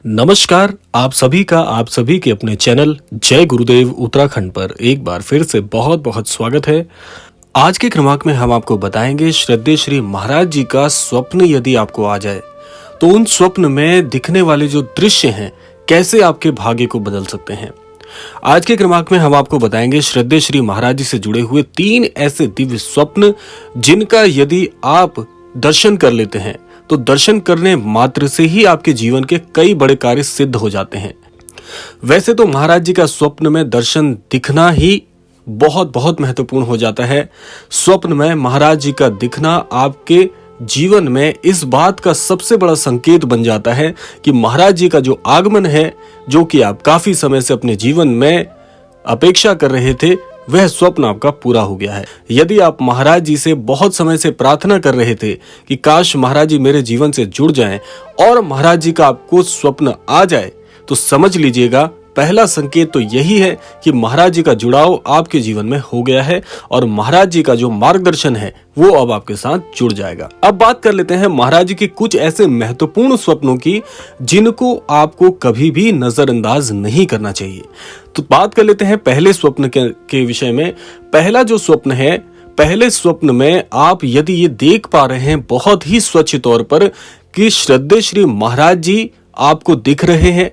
नमस्कार। आप सभी का आप सभी के अपने चैनल जय गुरुदेव उत्तराखंड पर एक बार फिर से बहुत बहुत स्वागत है। आज के क्रमांक में हम आपको बताएंगे श्रद्धेय श्री महाराज जी का स्वप्न यदि आपको आ जाए तो उन स्वप्न में दिखने वाले जो दृश्य हैं कैसे आपके भाग्य को बदल सकते हैं। आज के क्रमांक में हम आपको बताएंगे श्रद्धेय श्री महाराज जी से जुड़े हुए 3 ऐसे दिव्य स्वप्न जिनका यदि आप दर्शन कर लेते हैं तो दर्शन करने मात्र से ही आपके जीवन के कई बड़े कार्य सिद्ध हो जाते हैं। वैसे तो महाराज जी का स्वप्न में दर्शन दिखना ही बहुत बहुत महत्वपूर्ण हो जाता है। स्वप्न में महाराज जी का दिखना आपके जीवन में इस बात का सबसे बड़ा संकेत बन जाता है कि महाराज जी का जो आगमन है, जो कि आप काफी समय से अपने जीवन में अपेक्षा कर रहे थे, वह स्वप्न आपका पूरा हो गया है। यदि आप महाराज जी से बहुत समय से प्रार्थना कर रहे थे कि काश महाराज जी मेरे जीवन से जुड़ जाएं और महाराज जी का आपको स्वप्न आ जाए, तो समझ लीजिएगा पहला संकेत तो यही है कि महाराज जी का जुड़ाव आपके जीवन में हो गया है और महाराज जी का जो मार्गदर्शन है वो अब आपके साथ जुड़ जाएगा। अब बात कर लेते हैं महाराज जी के कुछ ऐसे महत्वपूर्ण स्वप्नों की जिनको आपको कभी भी नजरअंदाज नहीं करना चाहिए। तो बात कर लेते हैं पहले स्वप्न के विषय में। पहला जो स्वप्न है, पहले स्वप्न में आप यदि ये देख पा रहे हैं बहुत ही स्वच्छ तौर पर कि श्रद्धेय श्री महाराज जी आपको दिख रहे हैं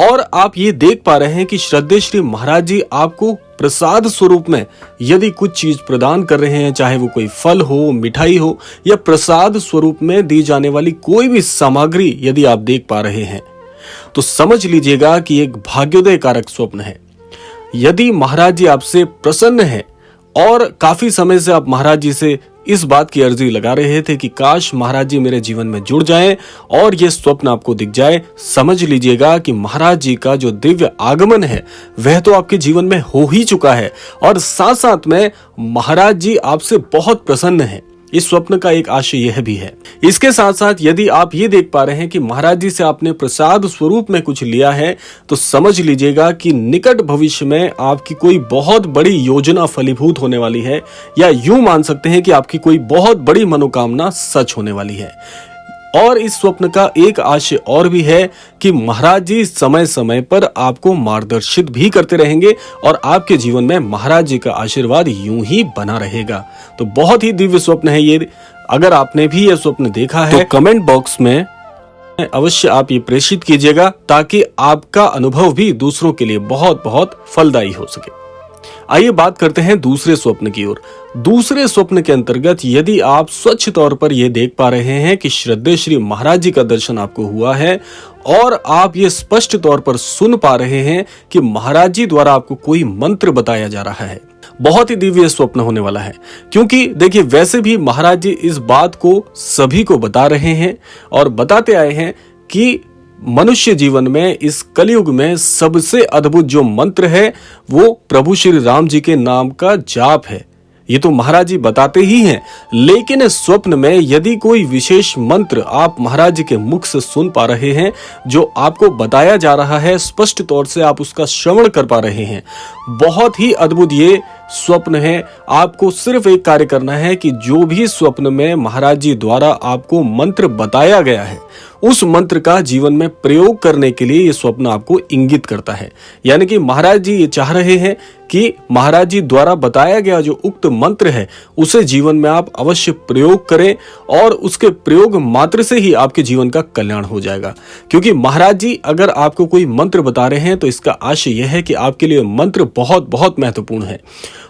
और आप ये देख पा रहे हैं कि श्रद्धेय श्री महाराज जी आपको प्रसाद स्वरूप में यदि कुछ चीज प्रदान कर रहे हैं, चाहे वो कोई फल हो, मिठाई हो या प्रसाद स्वरूप में दी जाने वाली कोई भी सामग्री यदि आप देख पा रहे हैं, तो समझ लीजिएगा कि एक भाग्योदय कारक स्वप्न है। यदि महाराज जी आपसे प्रसन्न है और काफी समय से आप महाराज जी से इस बात की अर्जी लगा रहे थे कि काश महाराज जी मेरे जीवन में जुड़ जाएं और ये स्वप्न आपको दिख जाए, समझ लीजिएगा कि महाराज जी का जो दिव्य आगमन है वह तो आपके जीवन में हो ही चुका है और साथ साथ में महाराज जी आपसे बहुत प्रसन्न हैं। इस स्वप्न का एक आशय यह भी है। इसके साथ साथ यदि आप ये देख पा रहे हैं कि महाराज जी से आपने प्रसाद स्वरूप में कुछ लिया है, तो समझ लीजिएगा कि निकट भविष्य में आपकी कोई बहुत बड़ी योजना फलीभूत होने वाली है, या यूं मान सकते हैं कि आपकी कोई बहुत बड़ी मनोकामना सच होने वाली है। और इस स्वप्न का एक आशय और भी है कि महाराज जी समय समय पर आपको मार्गदर्शित भी करते रहेंगे और आपके जीवन में महाराज जी का आशीर्वाद यूं ही बना रहेगा। तो बहुत ही दिव्य स्वप्न है ये। अगर आपने भी ये स्वप्न देखा है तो कमेंट बॉक्स में अवश्य आप ये प्रेषित कीजिएगा ताकि आपका अनुभव भी दूसरों के लिए बहुत बहुत फलदायी हो सके। आइए बात करते हैं दूसरे स्वप्न की ओर। दूसरे स्वप्न के अंतर्गत यदि आप स्वच्छ तौर पर यह देख पा रहे हैं कि श्रद्धेय श्री महाराज जी का दर्शन आपको हुआ है और आप ये स्पष्ट तौर पर सुन पा रहे हैं कि महाराज जी द्वारा आपको कोई मंत्र बताया जा रहा है, बहुत ही दिव्य स्वप्न होने वाला है। क्योंकि देखिए, वैसे भी महाराज जी इस बात को सभी को बता रहे हैं और बताते आए हैं कि मनुष्य जीवन में इस कलयुग में सबसे अद्भुत जो मंत्र है वो प्रभु श्री राम जी के नाम का जाप है। ये तो महाराज जी बताते ही हैं, लेकिन स्वप्न में यदि कोई विशेष मंत्र आप महाराज जी के मुख से सुन पा रहे हैं, जो आपको बताया जा रहा है, स्पष्ट तौर से आप उसका श्रवण कर पा रहे हैं, बहुत ही अद्भुत ये स्वप्न है। आपको सिर्फ एक कार्य करना है कि जो भी स्वप्न में महाराज जी द्वारा आपको मंत्र बताया गया है उस मंत्र का जीवन में प्रयोग करने के लिए ये स्वप्न आपको इंगित करता है। यानी कि महाराज जी ये चाह रहे हैं कि महाराज जी द्वारा बताया गया जो उक्त मंत्र है उसे जीवन में आप अवश्य प्रयोग करें और उसके प्रयोग मात्र से ही आपके जीवन का कल्याण हो जाएगा। क्योंकि महाराज जी अगर आपको कोई मंत्र बता रहे हैं तो इसका आशय यह है कि आपके लिए मंत्र बहुत बहुत महत्वपूर्ण है।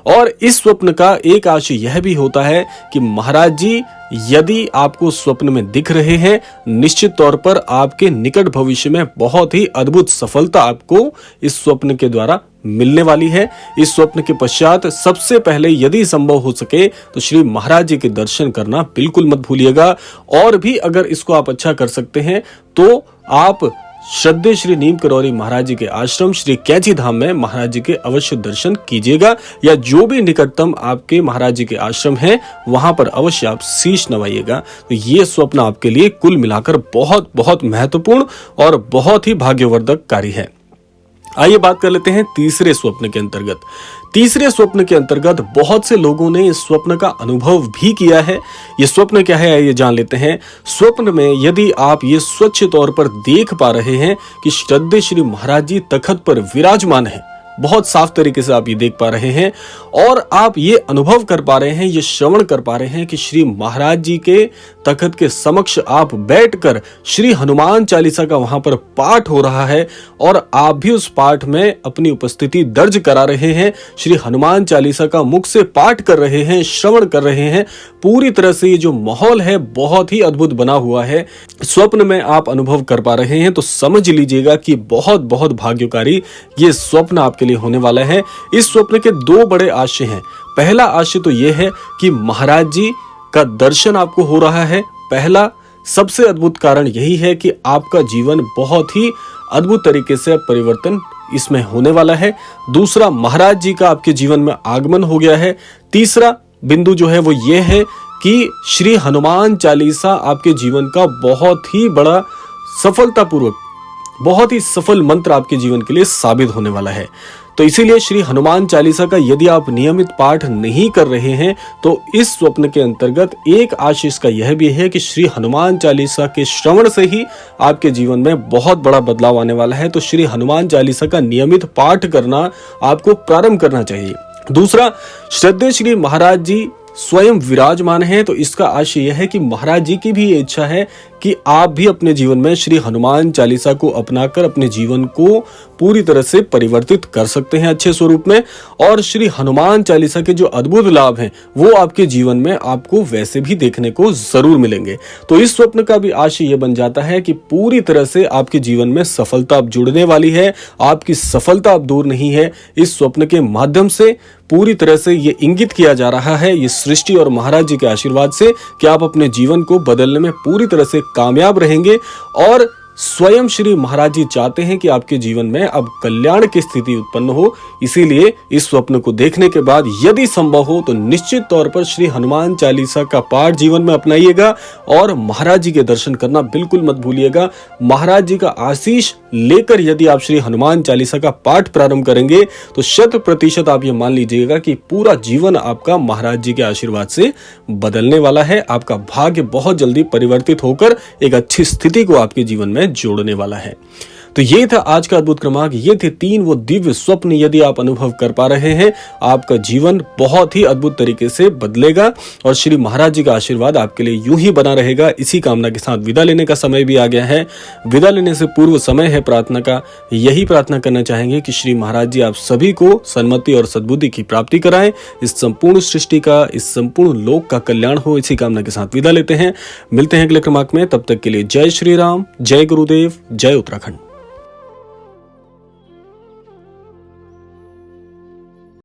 और इस स्वप्न का एक आशय यह भी होता है कि महाराज जी यदि आपको स्वप्न में दिख रहे हैं, निश्चित तौर पर आपके निकट भविष्य में बहुत ही अद्भुत सफलता आपको इस स्वप्न के द्वारा मिलने वाली है। इस स्वप्न के पश्चात सबसे पहले यदि संभव हो सके तो श्री महाराज जी के दर्शन करना बिल्कुल मत भूलिएगा। और भी अगर इसको आप अच्छा कर सकते हैं तो आप श्रद्धेय श्री नीम करौरी महाराज जी के आश्रम श्री कैची धाम में महाराज जी के अवश्य दर्शन कीजिएगा, या जो भी निकटतम आपके महाराज जी के आश्रम है वहां पर अवश्य आप शीश नवाइएगा। तो ये स्वप्न आपके लिए कुल मिलाकर बहुत बहुत महत्वपूर्ण और बहुत ही भाग्यवर्धक कार्य है। आइए बात कर लेते हैं तीसरे स्वप्न के अंतर्गत। तीसरे स्वप्न के अंतर्गत बहुत से लोगों ने इस स्वप्न का अनुभव भी किया है। ये स्वप्न क्या है आइए जान लेते हैं। स्वप्न में यदि आप ये स्वच्छ तौर पर देख पा रहे हैं कि श्रद्धेय श्री महाराज जी तखत पर विराजमान हैं, बहुत साफ तरीके से आप ये देख पा रहे हैं और आप ये अनुभव कर पा रहे हैं, ये श्रवण कर पा रहे हैं कि श्री महाराज जी के तखत के समक्ष आप बैठकर श्री हनुमान चालीसा का वहां पर पाठ हो रहा है और आप भी उस पाठ में अपनी उपस्थिति दर्ज करा रहे हैं। श्री हनुमान चालीसा का मुख से पाठ कर रहे हैं, श्रवण कर रहे हैं। पूरी तरह से ये जो माहौल है बहुत ही अद्भुत बना हुआ है। स्वप्न में आप अनुभव कर पा रहे हैं तो समझ लीजिएगा कि बहुत बहुत भाग्यकारी ये स्वप्न आपके लिए होने वाला है। इस स्वप्न के दो बड़े आशय हैं। पहला आशय तो यह है कि महाराज जी का दर्शन आपको हो रहा है। पहला सबसे अद्भुत कारण यही है कि आपका जीवन बहुत ही अद्भुत तरीके से परिवर्तन इसमें होने वाला है। दूसरा, महाराज जी का आपके जीवन में आगमन हो गया है। तीसरा बिंदु जो है वो ये है कि श्री हनुमान चालीसा आपके जीवन का बहुत ही बड़ा सफलतापूर्वक, बहुत ही सफल मंत्र आपके जीवन के लिए साबित होने वाला है। तो इसीलिए श्री हनुमान चालीसा का यदि आप नियमित पाठ नहीं कर रहे हैं तो इस स्वप्न के अंतर्गत एक आशीष का यह भी है कि श्री हनुमान चालीसा के श्रवण से ही आपके जीवन में बहुत बड़ा बदलाव आने वाला है। तो श्री हनुमान चालीसा का नियमित पाठ करना आपको प्रारंभ करना चाहिए। दूसरा, श्रद्धेय श्री महाराज जी स्वयं विराजमान है, तो इसका आशय यह है कि महाराज जी की भी ये इच्छा है कि आप भी अपने जीवन में श्री हनुमान चालीसा को अपनाकर अपने जीवन को पूरी तरह से परिवर्तित कर सकते हैं अच्छे स्वरूप में। और श्री हनुमान चालीसा के जो अद्भुत लाभ हैं वो आपके जीवन में आपको वैसे भी देखने को जरूर मिलेंगे। तो इस स्वप्न का भी आशय यह बन जाता है कि पूरी तरह से आपके जीवन में सफलता अब जुड़ने वाली है, आपकी सफलता अब दूर नहीं है। इस स्वप्न के माध्यम से पूरी तरह से ये इंगित किया जा रहा है, ये सृष्टि और महाराज जी के आशीर्वाद से, कि आप अपने जीवन को बदलने में पूरी तरह से कामयाब रहेंगे। और स्वयं श्री महाराज जी चाहते हैं कि आपके जीवन में अब कल्याण की स्थिति उत्पन्न हो। इसीलिए इस स्वप्न को देखने के बाद यदि संभव हो तो निश्चित तौर पर श्री हनुमान चालीसा का पाठ जीवन में अपनाइएगा और महाराज जी के दर्शन करना बिल्कुल मत भूलिएगा। महाराज जी का आशीष लेकर यदि आप श्री हनुमान चालीसा का पाठ प्रारंभ करेंगे तो 100% आप ये मान लीजिएगा कि पूरा जीवन आपका महाराज जी के आशीर्वाद से बदलने वाला है। आपका भाग्य बहुत जल्दी परिवर्तित होकर एक अच्छी स्थिति को आपके जीवन में जोड़ने वाला है। तो ये था आज का अद्भुत क्रमांक। ये थे 3 वो दिव्य स्वप्न। यदि आप अनुभव कर पा रहे हैं आपका जीवन बहुत ही अद्भुत तरीके से बदलेगा और श्री महाराज जी का आशीर्वाद आपके लिए यूं ही बना रहेगा। इसी कामना के साथ विदा लेने का समय भी आ गया है। विदा लेने से पूर्व समय है प्रार्थना का। यही प्रार्थना करना चाहेंगे कि श्री महाराज जी आप सभी को सन्मति और सद्बुद्धि की प्राप्ति कराएं। इस संपूर्ण सृष्टि का, इस संपूर्ण लोक का कल्याण हो, इसी कामना के साथ विदा लेते हैं। मिलते हैं अगले क्रमांक में। तब तक के लिए जय श्री राम, जय गुरुदेव, जय उत्तराखंड।